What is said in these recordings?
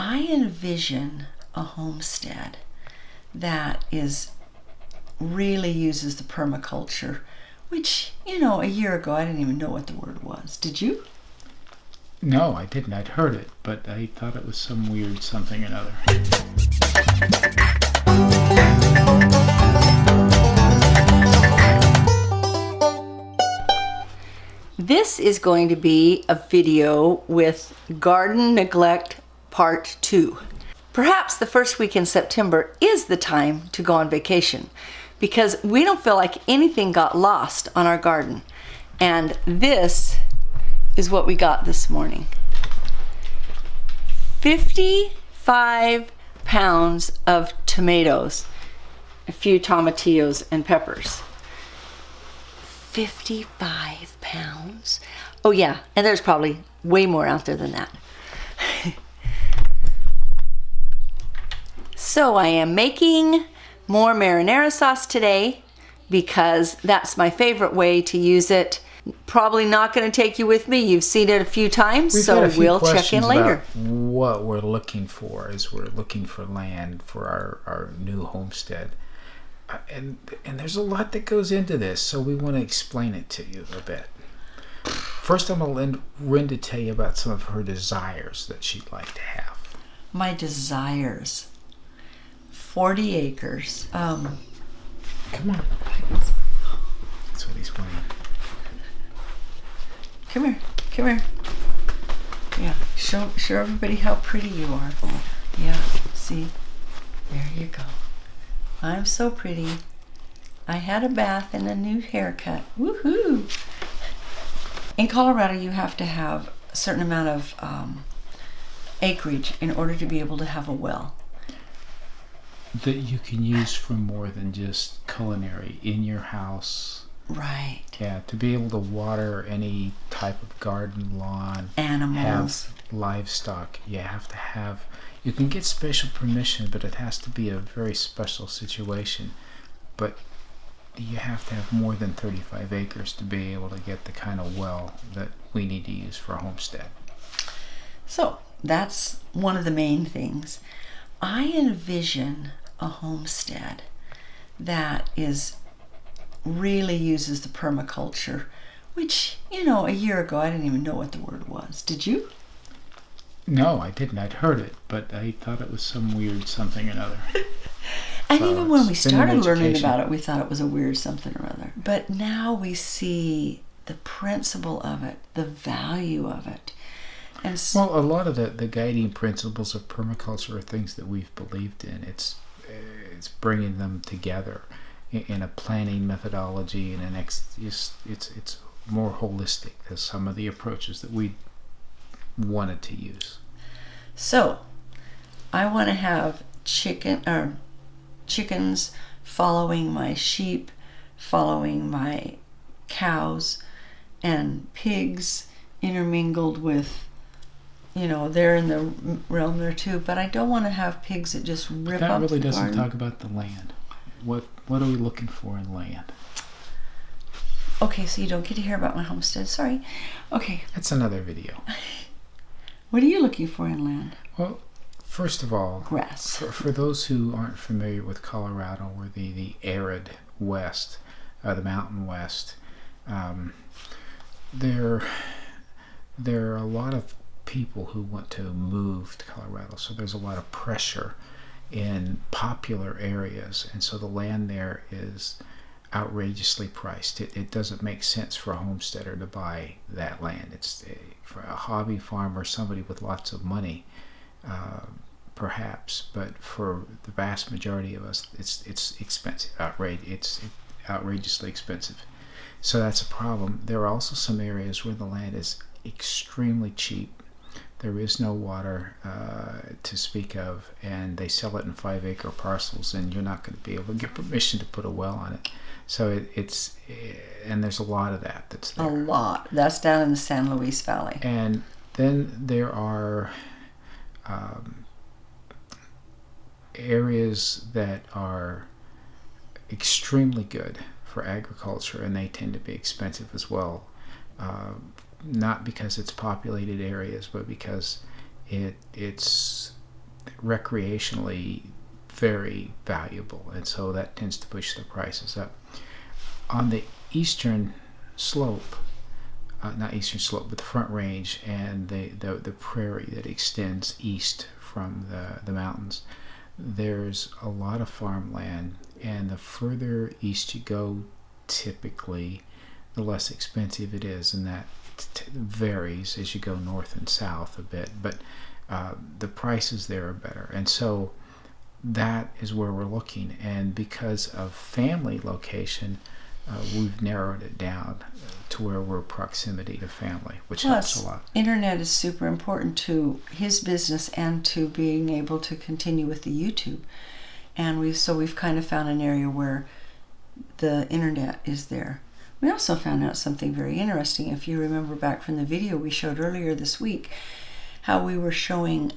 I envision a homestead that really uses the permaculture, which, a year ago I didn't even know what the word was. Did you? No, I didn't. I'd heard it, but I thought it was some weird something or another. This is going to be a video with Garden Neglect Part 2. Perhaps the first week in September is the time to go on vacation because we don't feel like anything got lost on our garden. And this is what we got this morning. 55 pounds of tomatoes, a few tomatillos and peppers. 55 pounds. Oh yeah, and there's probably way more out there than that. So I am making more marinara sauce today because that's my favorite way to use it. Probably not going to take you with me. You've seen it a few times, so we'll check in later. What we're looking for is we're looking for land for our new homestead. And there's a lot that goes into this, so we want to explain it to you a bit. First, I'm going to let Rhenda tell you about some of her desires that she'd like to have. My desires. 40 acres. Come on. That's what he's wanting. Come here. Yeah, show everybody how pretty you are. Yeah, see? There you go. I'm so pretty. I had a bath and a new haircut. Woohoo! In Colorado, you have to have a certain amount of acreage in order to be able to have a well. That you can use for more than just culinary in your house. Right. Yeah, to be able to water any type of garden, lawn, animals, have livestock, you can get special permission, but it has to be a very special situation. But you have to have more than 35 acres to be able to get the kind of well that we need to use for a homestead. So that's one of the main things. I envision a homestead that really uses the permaculture, which, a year ago I didn't even know what the word was. Did you? No, I didn't. I'd heard it, but I thought it was some weird something or another. And so even when we started learning about it, we thought it was a weird something or other. But now we see the principle of it, the value of it. And well, a lot of the guiding principles of permaculture are things that we've believed in. It's bringing them together in a planning methodology and it's more holistic than some of the approaches that we wanted to use. So I want to have chickens following my sheep, following my cows, and pigs intermingled with, they're in the realm there too, but I don't want to have pigs that just rip up the garden. That really doesn't talk about the land. What are we looking for in land? Okay, so you don't get to hear about my homestead. Sorry. Okay. That's another video. What are you looking for in land? Well, first of all, grass. For those who aren't familiar with Colorado or the arid west, the mountain west, there are a lot of people who want to move to Colorado, so there's a lot of pressure in popular areas, and so the land there is outrageously priced. It doesn't make sense for a homesteader to buy that land. It's for a hobby farmer, somebody with lots of money, perhaps, but for the vast majority of us, it's expensive, it's outrageously expensive. So that's a problem. There are also some areas where the land is extremely cheap. There is no water to speak of, and they sell it in 5-acre parcels, and you're not going to be able to get permission to put a well on it. So and there's a lot of that's there. A lot. That's down in the San Luis Valley. And then there are areas that are extremely good for agriculture, and they tend to be expensive as well. Not because it's populated areas, but because it's recreationally very valuable, and so that tends to push the prices up. On the eastern slope, not eastern slope, but the Front Range and the prairie that extends east from the mountains, there's a lot of farmland, and the further east you go, typically, the less expensive it is, and that varies as you go north and south a bit, but the prices there are better. And so that is where we're looking, and because of family location, we've narrowed it down to where we're proximity to family, which helps a lot. Internet is super important to his business and to being able to continue with the YouTube. And we've kind of found an area where the internet is there. We also found out something very interesting. If you remember back from the video we showed earlier this week, how we were showing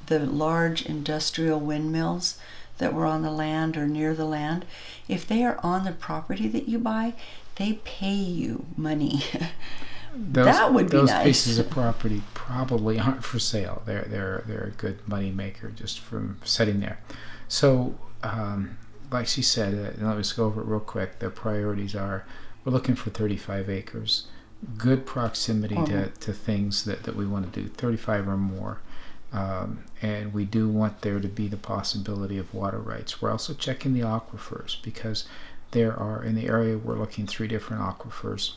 the large industrial windmills that were on the land or near the land. If they are on the property that you buy, they pay you money. That would be nice. Those pieces of property probably aren't for sale. They're a good money maker just from sitting there. So, like she said, and let me just go over it real quick. The priorities are: we're looking for 35 acres, good proximity to things that we want to do, 35 or more. And we do want there to be the possibility of water rights. We're also checking the aquifers, because there are, in the area we're looking, 3 different aquifers,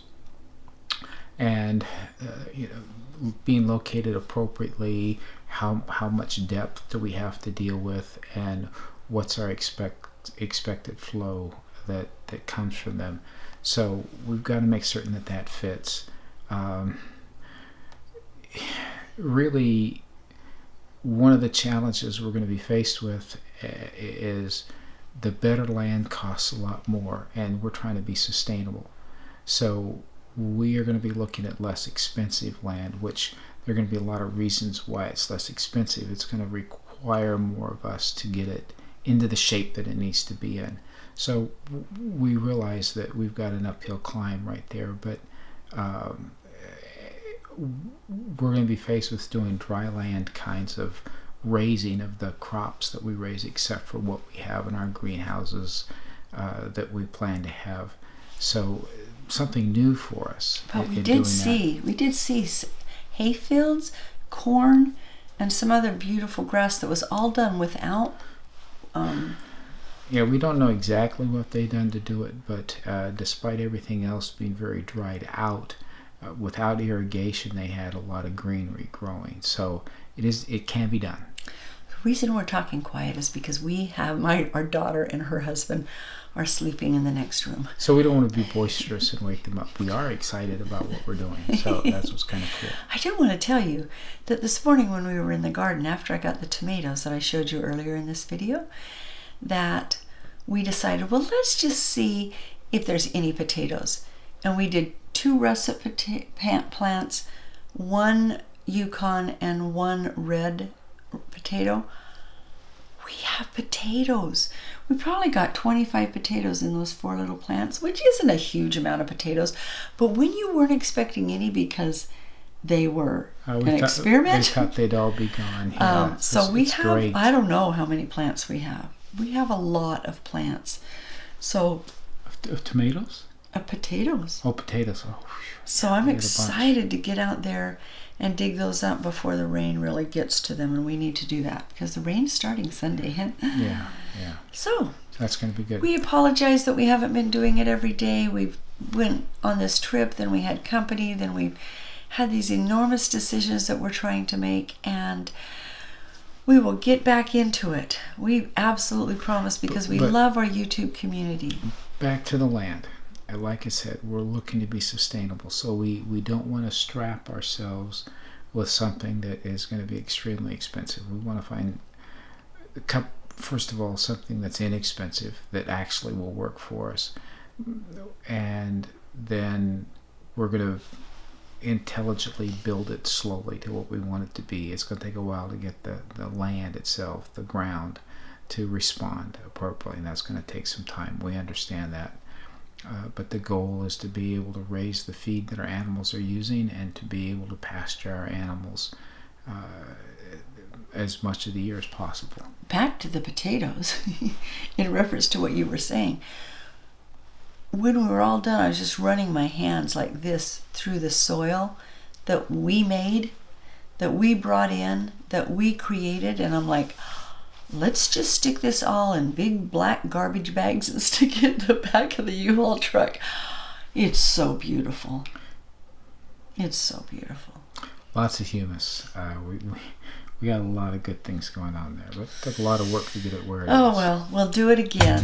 and being located appropriately, how much depth do we have to deal with, and what's our expected flow that comes from them. So we've got to make certain that fits. Really, one of the challenges we're going to be faced with is the better land costs a lot more, and we're trying to be sustainable. So we are going to be looking at less expensive land, which there are going to be a lot of reasons why it's less expensive. It's going to require more of us to get it into the shape that it needs to be in. So we realize that we've got an uphill climb right there, but we're going to be faced with doing dry land kinds of raising of the crops that we raise, except for what we have in our greenhouses that we plan to have. So something new for us. But we did see hay fields, corn, and some other beautiful grass that was all done without. Yeah, we don't know exactly what they've done to do it, but despite everything else being very dried out, without irrigation, they had a lot of greenery growing. So it can be done. The reason we're talking quiet is because we have our daughter and her husband are sleeping in the next room. So we don't want to be boisterous and wake them up. We are excited about what we're doing, so that's what's kind of cool. I do want to tell you that this morning when we were in the garden, after I got the tomatoes that I showed you earlier in this video, that we decided, well, let's just see if there's any potatoes. And we did 2 russet plants, 1 Yukon and 1 red potato. We have potatoes. We probably got 25 potatoes in those 4 little plants, which isn't a huge amount of potatoes. But when you weren't expecting any because they were an experiment. We thought they'd all be gone. Yeah, so we have, great. I don't know how many plants we have. We have a lot of plants. So of tomatoes? Of potatoes. Oh, potatoes. Oh, so I'm excited to get out there and dig those up before the rain really gets to them, and we need to do that because the rain's starting Sunday. Yeah. So that's going to be good. We apologize that we haven't been doing it every day. We went on this trip, then we had company, then we had these enormous decisions that we're trying to make, and we will get back into it. We absolutely promise, because we love our YouTube community. Back to the land. Like I said, we're looking to be sustainable, so we don't want to strap ourselves with something that is going to be extremely expensive. We want to find, first of all, something that's inexpensive that actually will work for us, and then we're going to intelligently build it slowly to what we want it to be. It's going to take a while to get the land itself, the ground, to respond appropriately, and that's going to take some time. We understand that. But the goal is to be able to raise the feed that our animals are using and to be able to pasture our animals as much of the year as possible. Back to the potatoes, in reference to what you were saying. When we were all done, I was just running my hands like this through the soil that we made, that we brought in, that we created, and I'm like, let's just stick this all in big black garbage bags and stick it in the back of the U-Haul truck. It's so beautiful. It's so beautiful. Lots of humus. We got a lot of good things going on there, but it took a lot of work to get it where it is. Oh, well, we'll do it again.